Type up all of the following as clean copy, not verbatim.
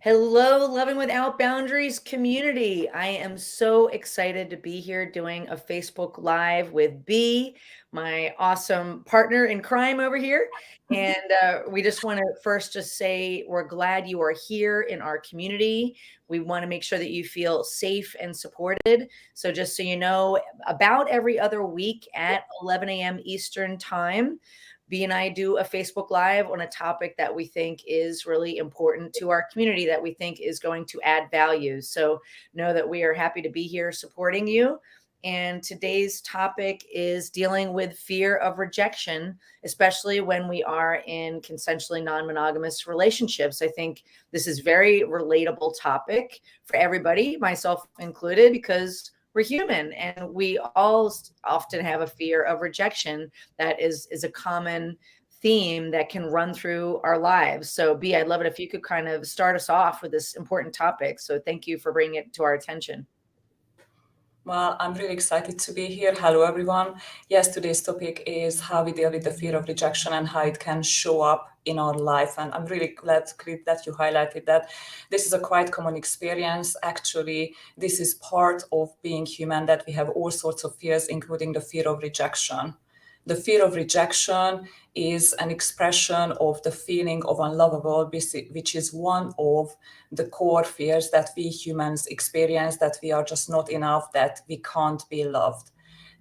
Hello, Loving Without Boundaries community. I am so excited to be here doing a Facebook Live with B, my awesome partner in crime over here. And we just want to first just say we're glad you are here in our community. We want to make sure that you feel safe and supported. So, just so you know, about every other week at 11 a.m. Eastern Time, B and I do a Facebook Live on a topic that we think is really important to our community, that we think is going to add value. So know that we are happy to be here supporting you. And today's topic is dealing with fear of rejection, especially when we are in consensually non-monogamous relationships. I think this is very relatable topic for everybody, myself included, because we're human and we all often have a fear of rejection that is a common theme that can run through our lives. So B, I'd love it if you could kind of start us off with this important topic. So thank you for bringing it to our attention. Well, I'm really excited to be here. Hello, everyone. Yes, today's topic is how we deal with the fear of rejection and how it can show up in our life. And I'm really glad that you highlighted that. This is a quite common experience. Actually, this is part of being human, that we have all sorts of fears, including the fear of rejection. The fear of rejection is an expression of the feeling of unlovable, which is one of the core fears that we humans experience, that we are just not enough, that we can't be loved.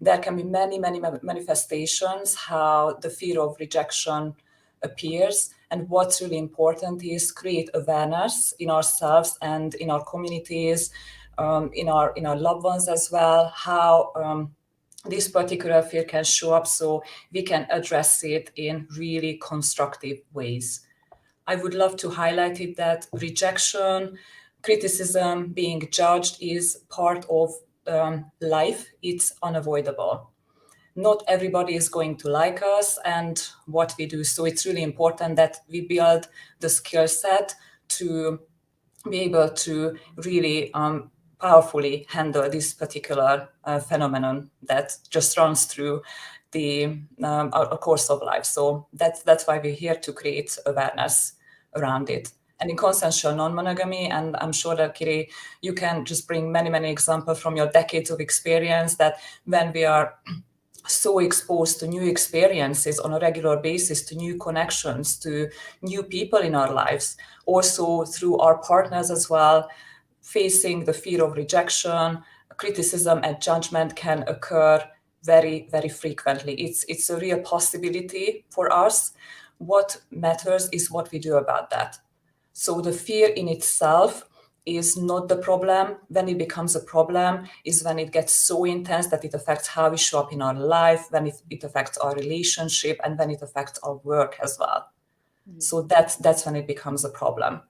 There can be many, many manifestations how the fear of rejection appears. And what's really important is create awareness in ourselves and in our communities, in our loved ones as well, how this particular fear can show up so we can address it in really constructive ways. I would love to highlight it that rejection, criticism, being judged is part of life. It's unavoidable. Not everybody is going to like us and what we do. So it's really important that we build the skill set to be able to really powerfully handle this particular phenomenon that just runs through the our course of life. So that's why we're here, to create awareness around it. And in consensual non-monogamy, and I'm sure that Kiri, you can just bring many examples from your decades of experience, that when we are so exposed to new experiences on a regular basis, to new connections, to new people in our lives, also through our partners as well, facing the fear of rejection, criticism and judgment can occur very frequently. It's a real possibility for us. What matters is what we do about that. So the fear in itself is not the problem. When it becomes a problem is when it gets so intense that it affects how we show up in our life, when it affects our relationship, and when it affects our work as well. Mm-hmm. So that's when it becomes a problem.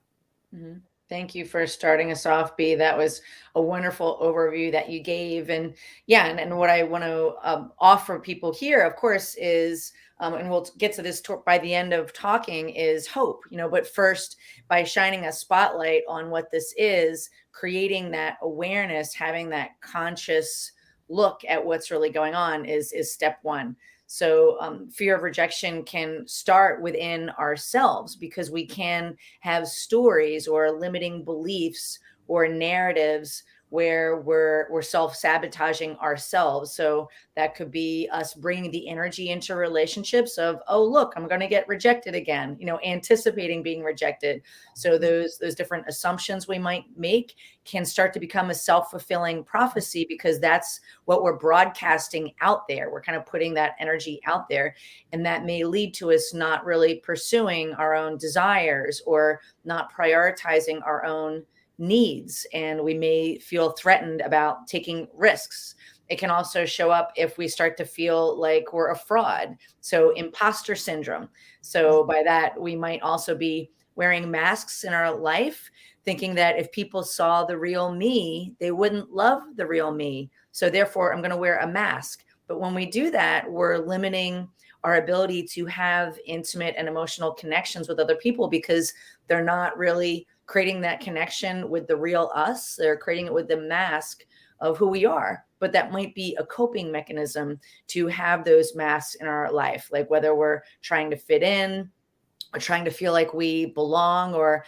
Mm-hmm. Thank you for starting us off, B. That was a wonderful overview that you gave. And yeah, and what I want to offer people here, of course, is, and we'll get to this by the end of talking, is hope, but first, by shining a spotlight on what this is, creating that awareness, having that conscious look at what's really going on is step one. So fear of rejection can start within ourselves, because we can have stories or limiting beliefs or narratives where we're self-sabotaging ourselves. So that could be us bringing the energy into relationships of, oh, look, I'm going to get rejected again, anticipating being rejected. So those different assumptions we might make can start to become a self-fulfilling prophecy, because that's what we're broadcasting out there. We're kind of putting that energy out there, and that may lead to us not really pursuing our own desires or not prioritizing our own needs, and we may feel threatened about taking risks. It can also show up if we start to feel like we're a fraud. So imposter syndrome. So by that, we might also be wearing masks in our life, thinking that if people saw the real me, they wouldn't love the real me. So therefore, I'm going to wear a mask. But when we do that, we're limiting our ability to have intimate and emotional connections with other people, because they're not really creating that connection with the real us. They're creating it with the mask of who we are. But that might be a coping mechanism to have those masks in our life, like whether we're trying to fit in, or trying to feel like we belong, or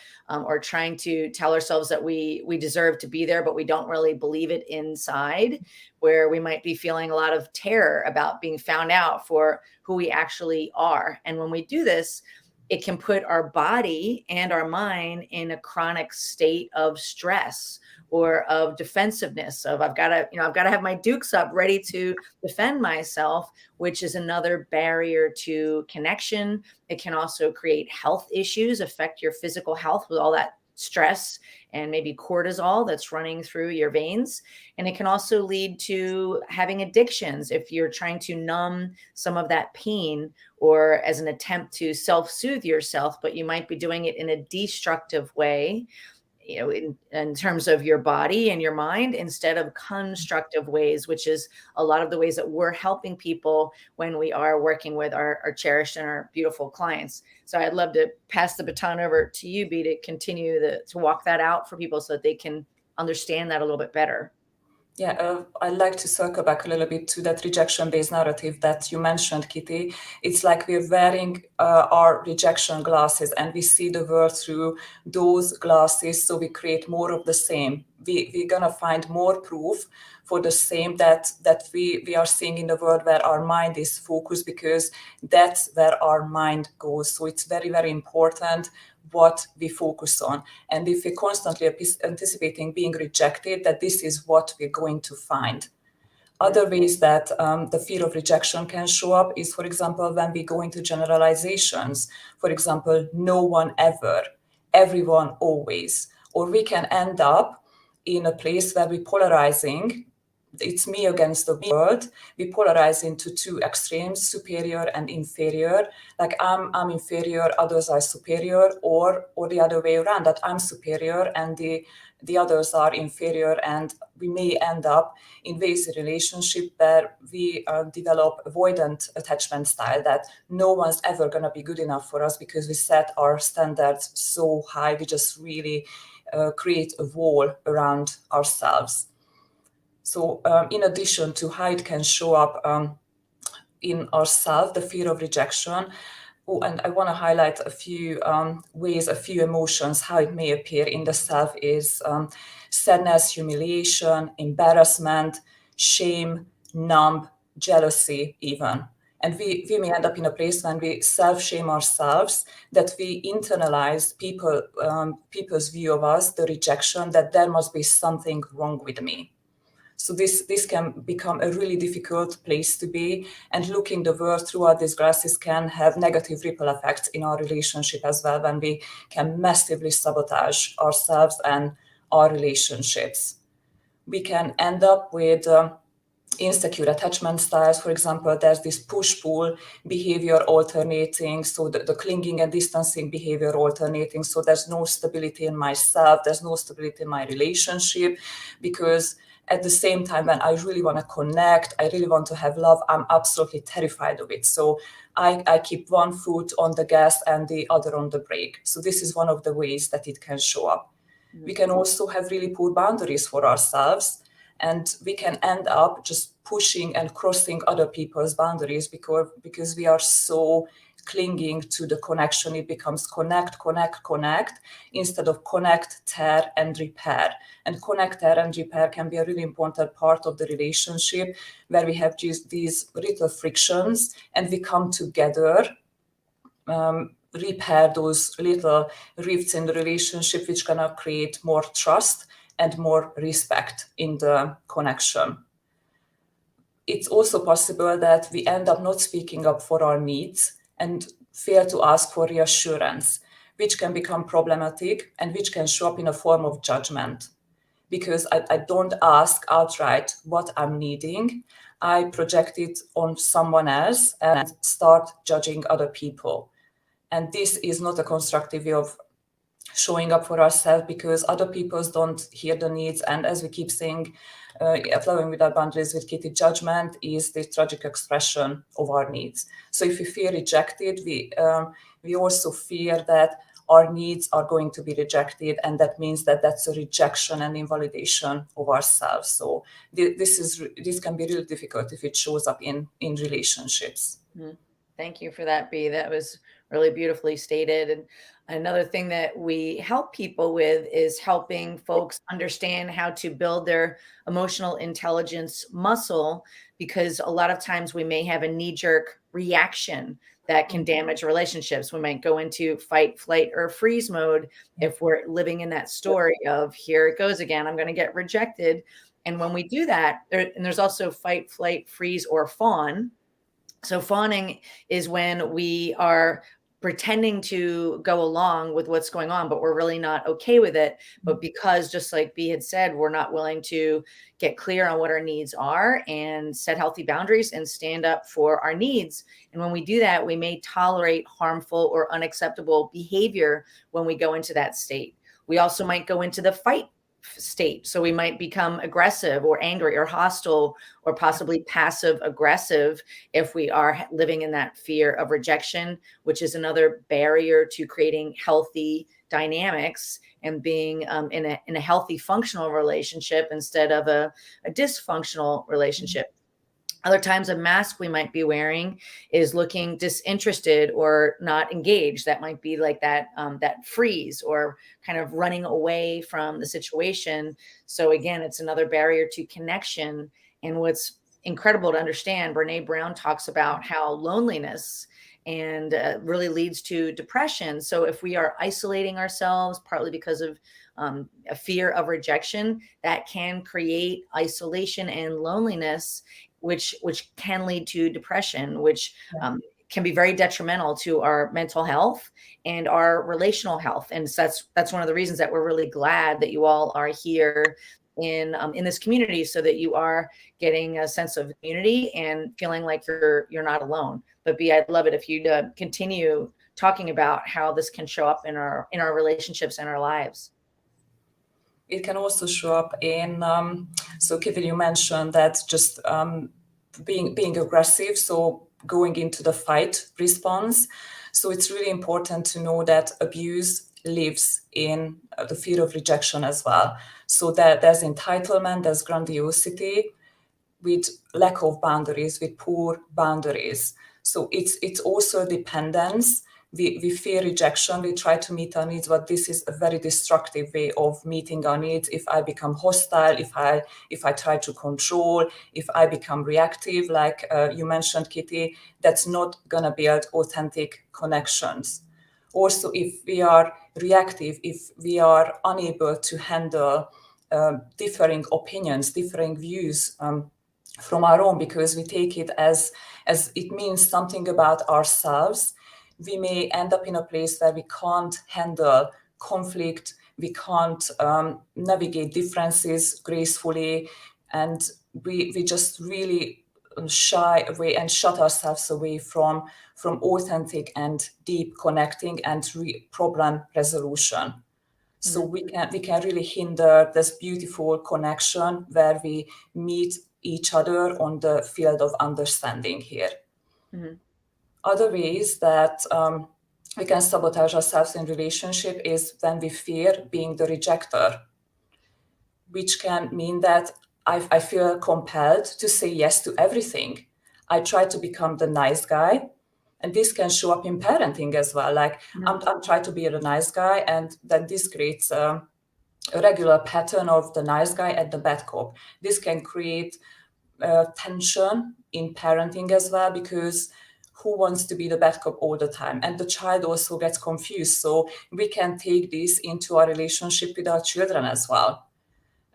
trying to tell ourselves that we deserve to be there, but we don't really believe it inside, where we might be feeling a lot of terror about being found out for who we actually are. And when we do this, it can put our body and our mind in a chronic state of stress or of defensiveness, of I've got to have my dukes up ready to defend myself, which is another barrier to connection. It can also create health issues, affect your physical health with all that stress and maybe cortisol that's running through your veins. And it can also lead to having addictions if you're trying to numb some of that pain, or as an attempt to self-soothe yourself, but you might be doing it in a destructive way, in terms of your body and your mind, instead of constructive ways, which is a lot of the ways that we're helping people when we are working with our cherished and our beautiful clients. So I'd love to pass the baton over to you, B, to continue to walk that out for people so that they can understand that a little bit better. Yeah, I'd like to circle back a little bit to that rejection-based narrative that you mentioned, Kitty. It's like we're wearing our rejection glasses and we see the world through those glasses, so we create more of the same. We're going to find more proof for the same that we are seeing in the world where our mind is focused, because that's where our mind goes. So it's very, very important what we focus on. And if we're constantly anticipating being rejected, that this is what we're going to find. Other ways that the fear of rejection can show up is, for example, when we go into generalizations. For example, no one ever, everyone always. Or we can end up in a place where we're polarizing. It's me against the world. We polarize into two extremes, superior and inferior. Like I'm inferior, others are superior, or the other way around, that I'm superior and the others are inferior. And we may end up in ways in relationship where we develop avoidant attachment style, that no one's ever going to be good enough for us because we set our standards so high. We just really create a wall around ourselves. So in addition to how it can show up in ourselves, the fear of rejection, and I want to highlight a few ways, a few emotions, how it may appear in the self is sadness, humiliation, embarrassment, shame, numb, jealousy even. And we may end up in a place when we self-shame ourselves, that we internalize people's view of us, the rejection, that there must be something wrong with me. So this can become a really difficult place to be, and looking the world throughout these glasses can have negative ripple effects in our relationship as well, when we can massively sabotage ourselves and our relationships. We can end up with insecure attachment styles. For example, there's this push-pull behavior alternating, so the clinging and distancing behavior alternating. So there's no stability in myself, there's no stability in my relationship, because at the same time, when I really want to connect, I really want to have love, I'm absolutely terrified of it. So I keep one foot on the gas and the other on the brake. So this is one of the ways that it can show up. Mm-hmm. We can also have really poor boundaries for ourselves, and we can end up just pushing and crossing other people's boundaries because we are so clinging to the connection. It becomes connect, instead of connect, tear, and repair. And connect, tear, and repair can be a really important part of the relationship, where we have just these little frictions and we come together, repair those little rifts in the relationship, which gonna create more trust and more respect in the connection. It's also possible that we end up not speaking up for our needs and fail to ask for reassurance, which can become problematic and which can show up in a form of judgment. Because I don't ask outright what I'm needing, I project it on someone else and start judging other people. And this is not a constructive way of showing up for ourselves, because other people don't hear the needs. And as we keep saying, flowing with our boundaries with Kitty, judgment is the tragic expression of our needs. So if we feel rejected, we also fear that our needs are going to be rejected, and that means that that's a rejection and invalidation of ourselves. So this can be really difficult if it shows up in relationships. Mm-hmm. Thank you for that, B. That was really beautifully stated. And another thing that we help people with is helping folks understand how to build their emotional intelligence muscle, because a lot of times we may have a knee-jerk reaction that can damage relationships. We might go into fight, flight, or freeze mode if we're living in that story of, here it goes again, I'm going to get rejected. And when we do that, and there's also fight, flight, freeze, or fawn. So fawning is when we are pretending to go along with what's going on, but we're really not okay with it. But because, just like B had said, we're not willing to get clear on what our needs are and set healthy boundaries and stand up for our needs. And when we do that, we may tolerate harmful or unacceptable behavior when we go into that state. We also might go into the fight state. So we might become aggressive or angry or hostile or possibly passive aggressive if we are living in that fear of rejection, which is another barrier to creating healthy dynamics and being in a healthy functional relationship instead of a dysfunctional relationship. Other times, a mask we might be wearing is looking disinterested or not engaged. That might be like that freeze or kind of running away from the situation. So again, it's another barrier to connection. And what's incredible to understand, Brene Brown talks about how loneliness and really leads to depression. So if we are isolating ourselves, partly because of a fear of rejection, that can create isolation and loneliness, which can lead to depression, which can be very detrimental to our mental health and our relational health. And so that's one of the reasons that we're really glad that you all are here in this community, so that you are getting a sense of community and feeling like you're not alone. But B, I'd love it if you'd continue talking about how this can show up in our relationships and our lives. It can also show up in so Kevin, you mentioned that just being aggressive, so going into the fight response. So it's really important to know that abuse lives in the fear of rejection as well. So that there's entitlement, there's grandiosity with lack of boundaries, with poor boundaries. So it's also dependence. We fear rejection. We try to meet our needs, but this is a very destructive way of meeting our needs. If I become hostile, if I try to control, if I become reactive, like you mentioned, Kitty, that's not gonna build authentic connections. Also, if we are reactive, if we are unable to handle differing opinions, differing views from our own, because we take it as it means something about ourselves, we may end up in a place where we can't handle conflict, we can't navigate differences gracefully, and we just really shy away and shut ourselves away from authentic and deep connecting and problem resolution. So we can really hinder this beautiful connection where we meet each other on the field of understanding here. Mm-hmm. Other ways that we can sabotage ourselves in relationship is when we fear being the rejecter, which can mean that I feel compelled to say yes to everything. I try to become the nice guy. And this can show up in parenting as well. Like I'm trying to be the nice guy, and then this creates a regular pattern of the nice guy and the bad cop. This can create tension in parenting as well, because who wants to be the bad cop all the time? And the child also gets confused. So we can take this into our relationship with our children as well.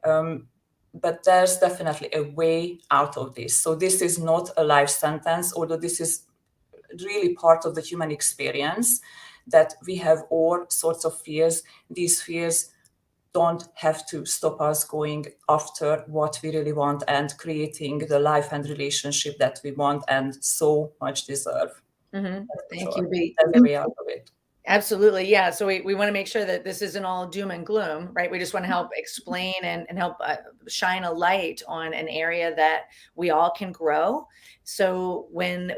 But there's definitely a way out of this. So this is not a life sentence, although this is really part of the human experience, that we have all sorts of fears. These fears don't have to stop us going after what we really want and creating the life and relationship that we want and so much deserve. Mm-hmm. Thank Sure. you, B. That's the way out of it. Absolutely. Yeah. So we want to make sure that this isn't all doom and gloom, right? We just want to help explain and help shine a light on an area that we all can grow. So when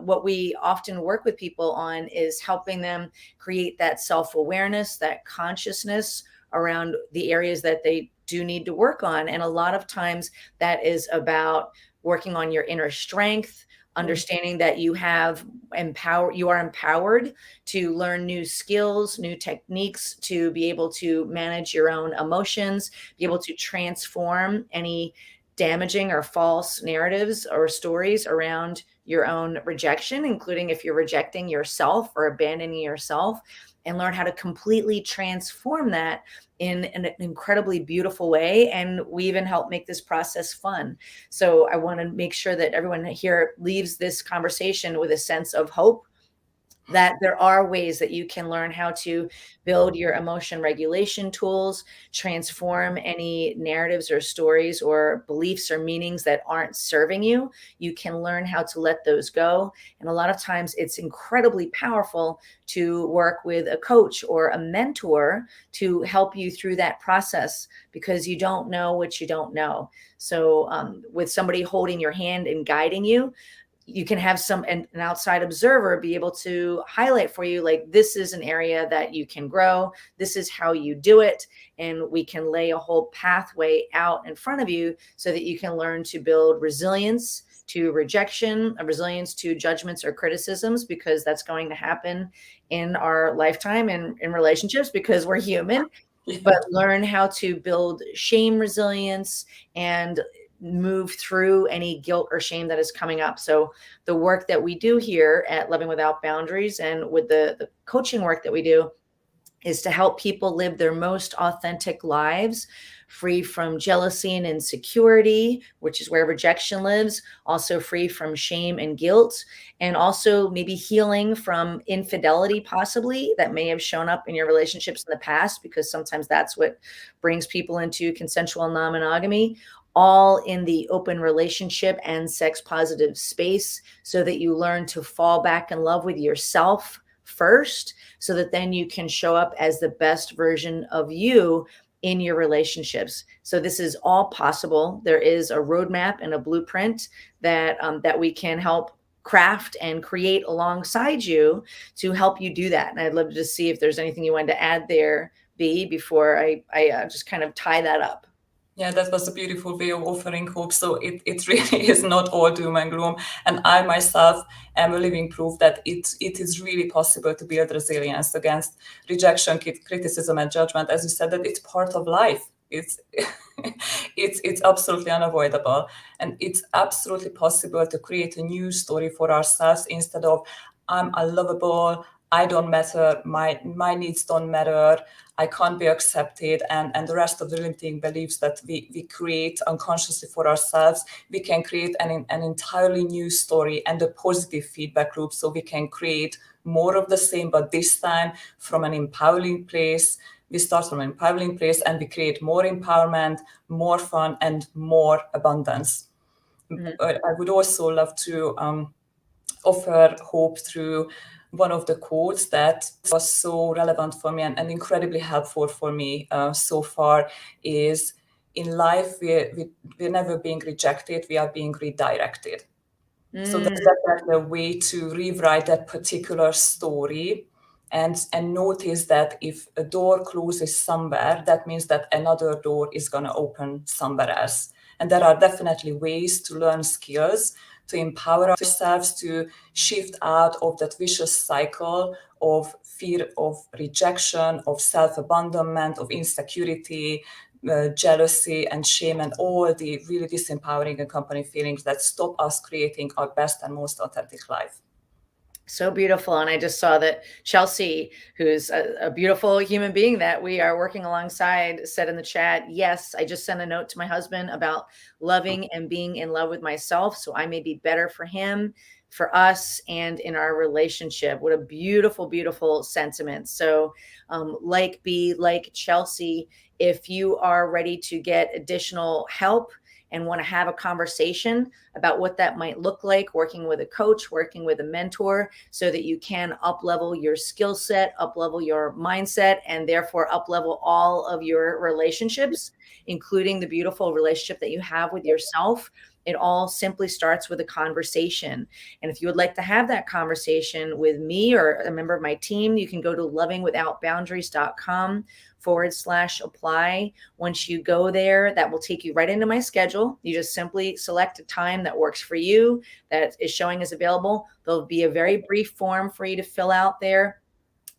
what we often work with people on is helping them create that self-awareness, that consciousness around the areas that they do need to work on. And a lot of times that is about working on your inner strength, understanding that you are empowered to learn new skills, new techniques, to be able to manage your own emotions, be able to transform any damaging or false narratives or stories around your own rejection, including if you're rejecting yourself or abandoning yourself, and learn how to completely transform that in an incredibly beautiful way. And we even help make this process fun. So I want to make sure that everyone here leaves this conversation with a sense of hope, that there are ways that you can learn how to build your emotion regulation tools, transform any narratives or stories or beliefs or meanings that aren't serving you. You can learn how to let those go. And a lot of times it's incredibly powerful to work with a coach or a mentor to help you through that process, because you don't know what you don't know. So with somebody holding your hand and guiding you, you can have an outside observer be able to highlight for you, like, this is an area that you can grow, this is how you do it, and we can lay a whole pathway out in front of you so that you can learn to build resilience to rejection, a resilience to judgments or criticisms, because that's going to happen in our lifetime and in relationships, because we're human. But Yeah. learn how to build shame resilience and move through any guilt or shame that is coming up. So the work that we do here at Loving Without Boundaries, and with the coaching work that we do, is to help people live their most authentic lives, free from jealousy and insecurity, which is where rejection lives, also free from shame and guilt, and also maybe healing from infidelity, possibly, that may have shown up in your relationships in the past, because sometimes that's what brings people into consensual non-monogamy, all in the open relationship and sex positive space, so that you learn to fall back in love with yourself first, so that then you can show up as the best version of you in your relationships. So this is all possible. There is a roadmap and a blueprint that we can help craft and create alongside you to help you do that. And I'd love to just see if there's anything you wanted to add there, B, before I just kind of tie that up. Yeah, that was a beautiful way of offering hope. So it really is not all doom and gloom. And I myself am a living proof that it is really possible to build resilience against rejection, criticism, and judgment. As you said, that it's part of life. It's it's absolutely unavoidable. And it's absolutely possible to create a new story for ourselves instead of I'm unlovable, I don't matter, my needs don't matter, I can't be accepted, and the rest of the limiting beliefs that we create unconsciously for ourselves. We can create an entirely new story and a positive feedback loop, so we can create more of the same, but this time from an empowering place. We start from an empowering place and we create more empowerment, more fun, and more abundance. Mhm. I would also love to offer hope through one of the quotes that was so relevant for me and incredibly helpful for me so far is, in life, we're never being rejected, we are being redirected. So Mm, there's definitely a way to rewrite that particular story, and notice that if a door closes somewhere, that means that another door is going to open somewhere else. And there are definitely ways to learn skills, to empower ourselves, to shift out of that vicious cycle of fear of rejection, of self-abandonment, of insecurity, jealousy and shame, and all the really disempowering and accompanying feelings that stop us creating our best and most authentic life. so beautiful. And I just saw that Chelsea, who's a beautiful human being that we are working alongside, said in the chat, yes, I just sent a note to my husband about loving and being in love with myself so I may be better for him, for us, and in our relationship. What a beautiful, beautiful sentiment. So like Chelsea, if you are ready to get additional help and want to have a conversation about what that might look like, working with a coach, working with a mentor, so that you can up level your skill set, up level your mindset, and therefore up level all of your relationships, including the beautiful relationship that you have with yourself. It all simply starts with a conversation. And if you would like to have that conversation with me or a member of my team, you can go to lovingwithoutboundaries.com/apply. Once you go there, that will take you right into my schedule. You just simply select a time that works for you, that is showing as available. There'll be a very brief form for you to fill out there.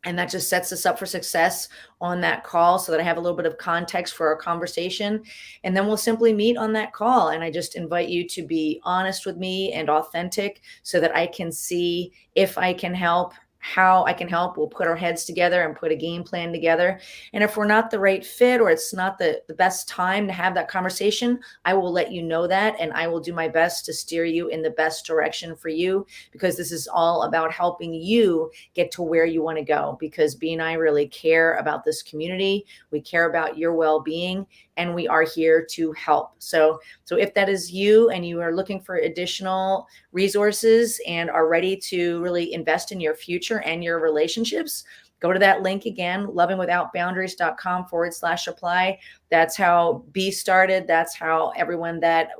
And that just sets us up for success on that call so that I have a little bit of context for our conversation. And then we'll simply meet on that call. And I just invite you to be honest with me and authentic so that I can see if I can help, how I can help. We'll put our heads together and put a game plan together. And if we're not the right fit or it's not the best time to have that conversation, I will let you know that. And I will do my best to steer you in the best direction for you, because this is all about helping you get to where you want to go, because B and I really care about this community. We care about your well-being, and we are here to help. So if that is you and you are looking for additional resources and are ready to really invest in your future and your relationships, go to that link again, lovingwithoutboundaries.com/apply. That's how B started. That's how everyone that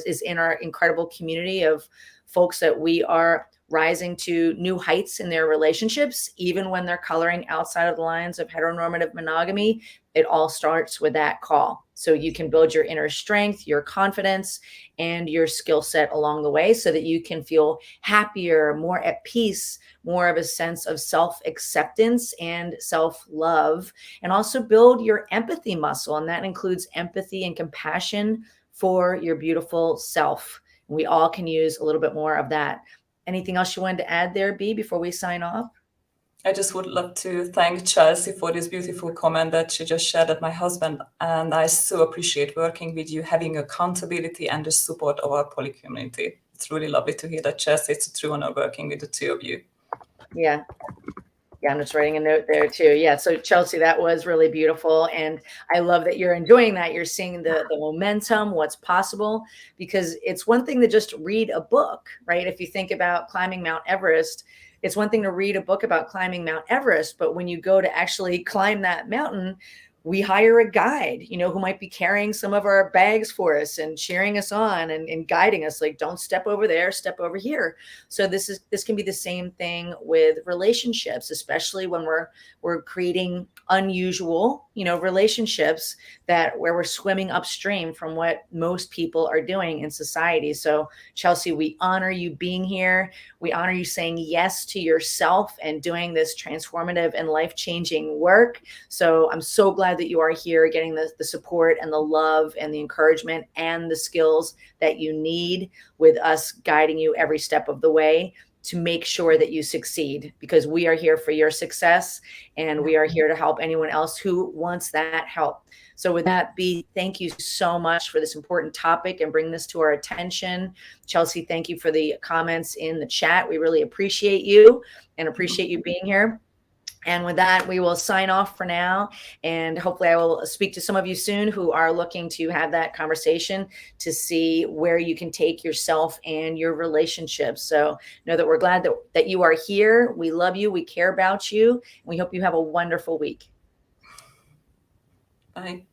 is in our incredible community of folks that we are rising to new heights in their relationships, even when they're coloring outside of the lines of heteronormative monogamy. It all starts with that call. So you can build your inner strength, your confidence, and your skill set along the way so that you can feel happier, more at peace, more of a sense of self-acceptance and self-love, and also build your empathy muscle. And that includes empathy and compassion for your beautiful self. We all can use a little bit more of that. Anything else you wanted to add there, B, before we sign off? I just would love to thank Chelsea for this beautiful comment that she just shared at my husband. And I so appreciate working with you, having accountability and the support of our poly community. It's really lovely to hear that, Chelsea. It's a true honor working with the two of you. Yeah. Yeah, I'm just writing a note there too. Yeah. So Chelsea, that was really beautiful. And I love that you're enjoying that. You're seeing the momentum, what's possible, because it's one thing to just read a book, right? If you think about climbing Mount Everest, it's one thing to read a book about climbing Mount Everest, but when you go to actually climb that mountain, we hire a guide, who might be carrying some of our bags for us and cheering us on and guiding us, like, don't step over there, step over here. So this can be the same thing with relationships, especially when we're creating unusual, relationships where we're swimming upstream from what most people are doing in society. So Chelsea, we honor you being here. We honor you saying yes to yourself and doing this transformative and life-changing work. So I'm so glad that you are here getting the support and the love and the encouragement and the skills that you need, with us guiding you every step of the way to make sure that you succeed, because we are here for your success and we are here to help anyone else who wants that help. So with that, B, thank you so much for this important topic and bring this to our attention. Chelsea, thank you for the comments in the chat. We really appreciate you and appreciate you being here. And with that, we will sign off for now. And hopefully I will speak to some of you soon who are looking to have that conversation to see where you can take yourself and your relationships. So know that we're glad that you are here. We love you. We care about you. And we hope you have a wonderful week. Bye.